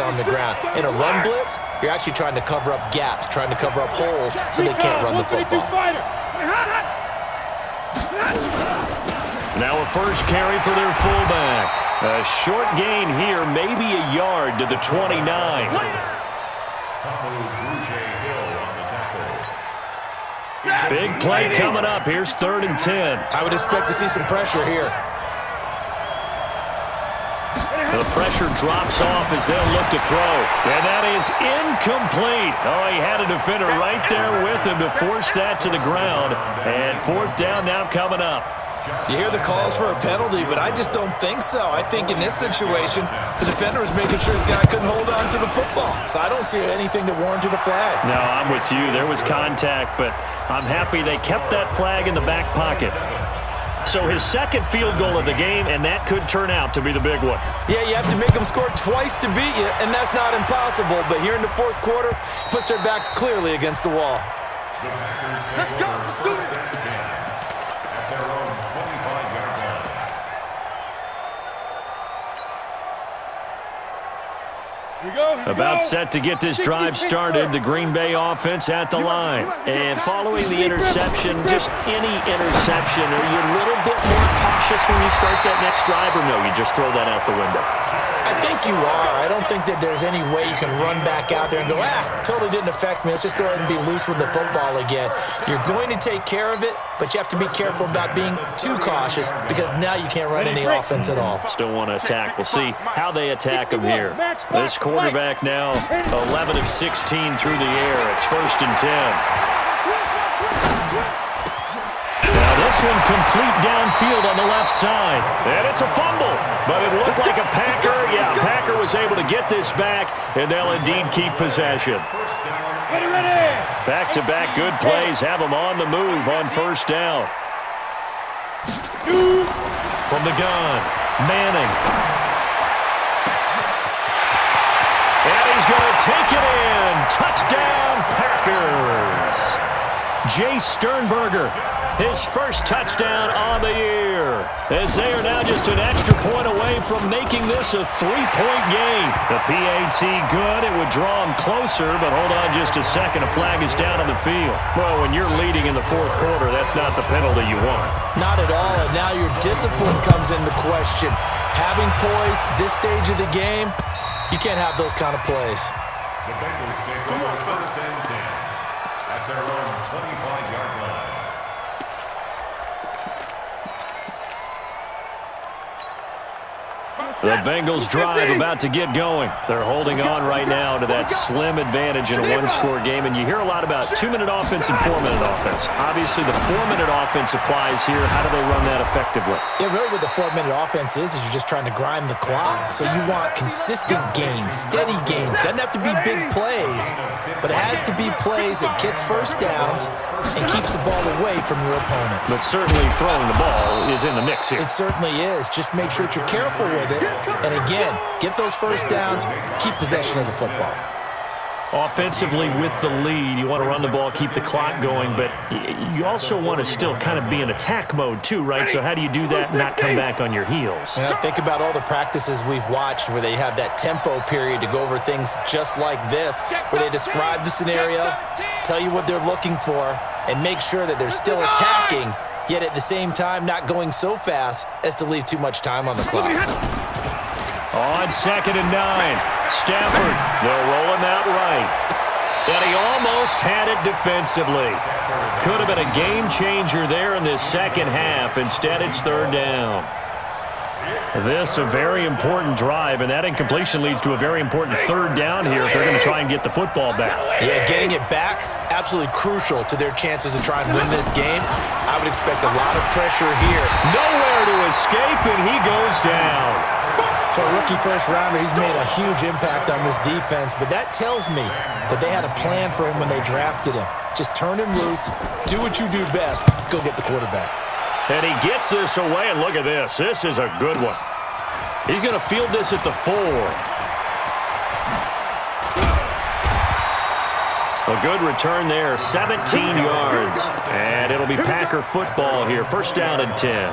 on the ground. In a run blitz, you're actually trying to cover up gaps, trying to cover up holes so they can't run the football. Now a first carry for their fullback. A short gain here, maybe a yard to the 29. Big play coming up. Here's 3rd and 10. I would expect to see some pressure here. The pressure drops off as they'll look to throw. And that is incomplete. Oh, he had a defender right there with him to force that to the ground. And 4th down now coming up. You hear the calls for a penalty, but I just don't think so. I think in this situation, the defender was making sure his guy couldn't hold on to the football. So I don't see anything to warrant a flag. No, I'm with you. There was contact, but I'm happy they kept that flag in the back pocket. So his second field goal of the game, and that could turn out to be the big one. Yeah, you have to make them score twice to beat you, and that's not impossible. But here in the 4th quarter, puts their backs clearly against the wall. Let's go. Let's do it. About set to get this drive started, the Green Bay offense at the line. And following the interception, just any interception, are you a little bit more cautious when you start that next drive, or no, you just throw that out the window? I think you are. I don't think that there's any way you can run back out there and go, totally didn't affect me. Let's just go ahead and be loose with the football again. You're going to take care of it, but you have to be careful about being too cautious because now you can't run any offense at all. Still want to attack. We'll see how they attack them here. This quarterback now 11 of 16 through the air. It's 1st and 10. Now this one complete downfield on the left side. And it's a fumble. But it looked like a Packer. Yeah, Packer was able to get this back, and they'll indeed keep possession. Back-to-back good plays have them on the move on 1st down. From the gun, Manning. And he's going to take it in. Touchdown, Packers. Jay Sternberger, his first touchdown on the year. As they are now just an extra point away from making this a 3-point game. The PAT good. It would draw them closer, but hold on just a second. A flag is down on the field. Well, when you're leading in the 4th quarter, that's not the penalty you want. Not at all, and now your discipline comes into question. Having poise this stage of the game, you can't have those kind of plays. The Bengals take over 1st and 10 at their own 25-yard line. The Bengals drive about to get going. They're holding on right now to that slim advantage in a one-score game. And you hear a lot about 2-minute offense and 4-minute offense. Obviously, the 4-minute offense applies here. How do they run that effectively? Yeah, really what the 4-minute offense is you're just trying to grind the clock. So you want consistent gains, steady gains. Doesn't have to be big plays, but it has to be plays that gets first downs and keeps the ball away from your opponent. But certainly throwing the ball is in the mix here. It certainly is. Just make sure that you're careful with it. And again, get those first downs, keep possession of the football. Offensively with the lead, you want to run the ball, keep the clock going, but you also want to still kind of be in attack mode too, right? So how do you do that and not come back on your heels? Yeah, think about all the practices we've watched where they have that tempo period to go over things just like this, where they describe the scenario, tell you what they're looking for, and make sure that they're still attacking, yet at the same time not going so fast as to leave too much time on the clock. On 2nd and 9, Stafford, they'll roll him out right. And he almost had it defensively. Could have been a game changer there in this second half. Instead, it's 3rd down. This a very important drive, and that incompletion leads to a very important 3rd down here if they're going to try and get the football back. Yeah, getting it back, absolutely crucial to their chances of trying to win this game. I would expect a lot of pressure here. Nowhere to escape, and he goes down. For a rookie first-rounder, he's made a huge impact on this defense, but that tells me that they had a plan for him when they drafted him. Just turn him loose, do what you do best, go get the quarterback. And he gets this away, and look at this. This is a good one. He's going to field this at the 4. A good return there, 17 yards. And it'll be Packer football here, 1st down and 10.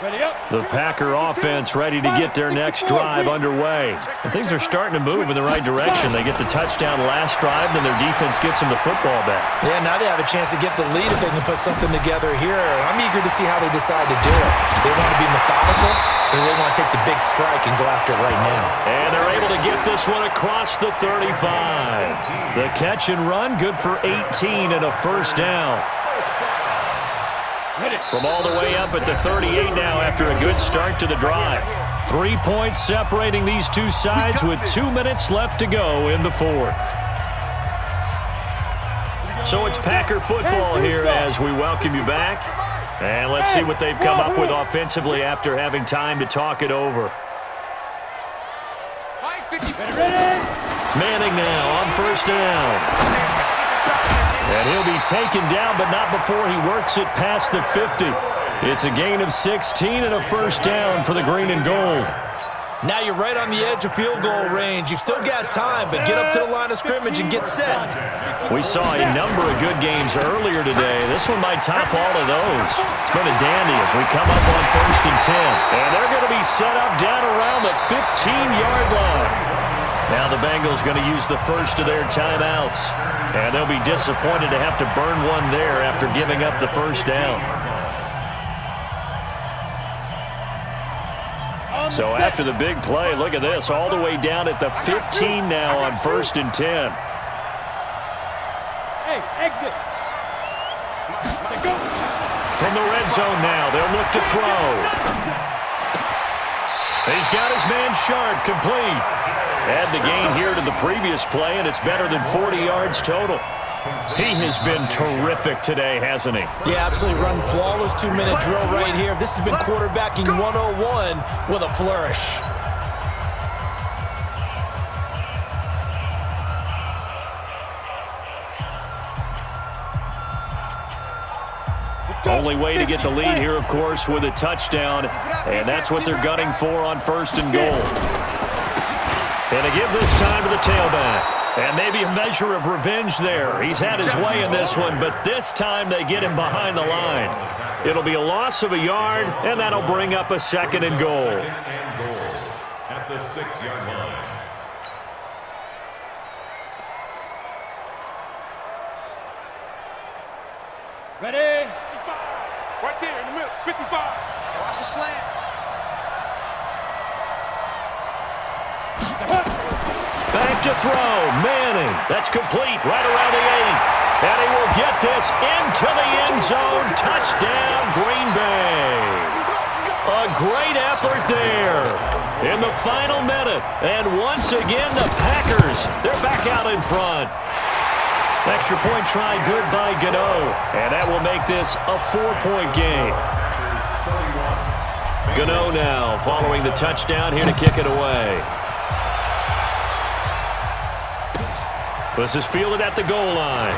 The Packer offense ready to get their next drive underway. And things are starting to move in the right direction. They get the touchdown last drive, and their defense gets them the football back. Yeah, now they have a chance to get the lead if they can put something together here. I'm eager to see how they decide to do it. They want to be methodical, or they want to take the big strike and go after it right now. And they're able to get this one across the 35. The catch and run, good for 18 and a first down. From all the way up at the 38 now after a good start to the drive. 3 points separating these two sides with 2 minutes left to go in the fourth. So it's Packer football here as we welcome you back. And let's see what they've come up with offensively after having time to talk it over. Manning now on first down. And he'll be taken down, but not before he works it past the 50. It's a gain of 16 and a first down for the green and gold. Now you're right on the edge of field goal range. You've still got time, but get up to the line of scrimmage and get set. We saw a number of good games earlier today. This one might top all of those. It's been a dandy as we come up on first and 10. And they're going to be set up down around the 15-yard line. Now the Bengals going to use the first of their timeouts. And they'll be disappointed to have to burn one there after giving up the first down. So after the big play, look at this, all the way down at the 15 now on first and 10. Hey, exit. From the red zone now, they'll look to throw. He's got his man Sharp complete. Add the gain here to the previous play, and it's better than 40 yards total. He has been terrific today, hasn't he? Yeah, absolutely. Run flawless 2-minute drill right here. This has been quarterbacking 101 with a flourish. Only way to get the lead here, of course, with a touchdown, and that's what they're gunning for on first and goal. And to give this time to the tailback. And maybe a measure of revenge there. He's had his way in this one, but this time they get him behind the line. It'll be a loss of a yard, and that'll bring up a second and goal. At the 6-yard line. Ready? 55. Right there in the middle. 55. Watch the slant. Back to throw. Manning. That's complete right around the 8. And he will get this into the end zone. Touchdown, Green Bay. A great effort there in the final minute. And once again, the Packers, they're back out in front. Extra point try good by Gano. And that will make this a 4-point game. Gano now following the touchdown here to kick it away. This is fielded at the goal line.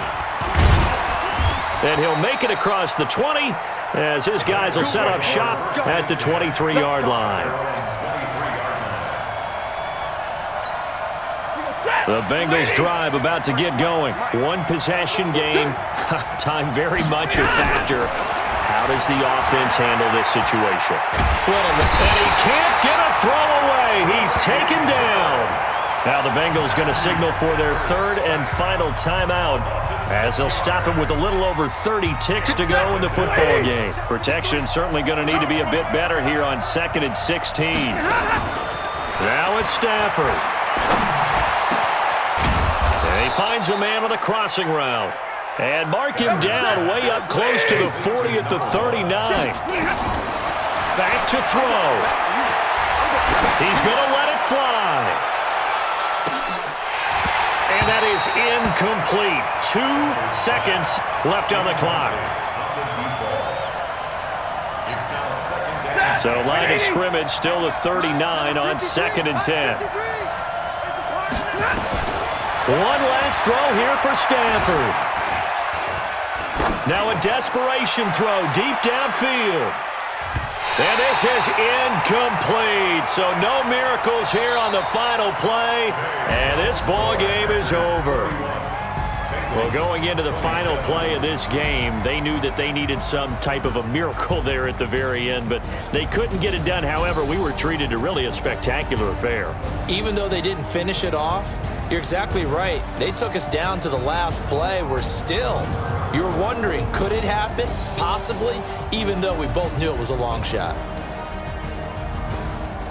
And he'll make it across the 20 as his guys will set up shop at the 23-yard line. The Bengals drive about to get going. One possession game. Time very much a factor. How does the offense handle this situation? And he can't get a throw away. He's taken down. Now the Bengals going to signal for their third and final timeout as they'll stop him with a little over 30 ticks to go in the football game. Protection certainly going to need to be a bit better here on 2nd and 16. Now it's Stafford. And he finds a man on a crossing route. And mark him down way up close to the 40 at the 39. Back to throw. He's going to let it fly. And that is incomplete. 2 seconds left on the clock. So line of scrimmage still the 39 on 2nd and 10. One last throw here for Stafford. Now a desperation throw deep downfield. And this is incomplete. So no miracles here on the final play. And this ball game is over. Well, going into the final play of this game, they knew that they needed some type of a miracle there at the very end, but they couldn't get it done. However, we were treated to really a spectacular affair. Even though they didn't finish it off, you're exactly right. They took us down to the last play. You're wondering, could it happen? Possibly, even though we both knew it was a long shot.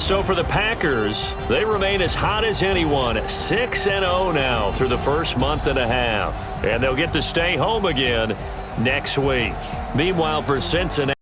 So for the Packers, they remain as hot as anyone, 6-0 now through the first month and a half. And they'll get to stay home again next week. Meanwhile, for Cincinnati,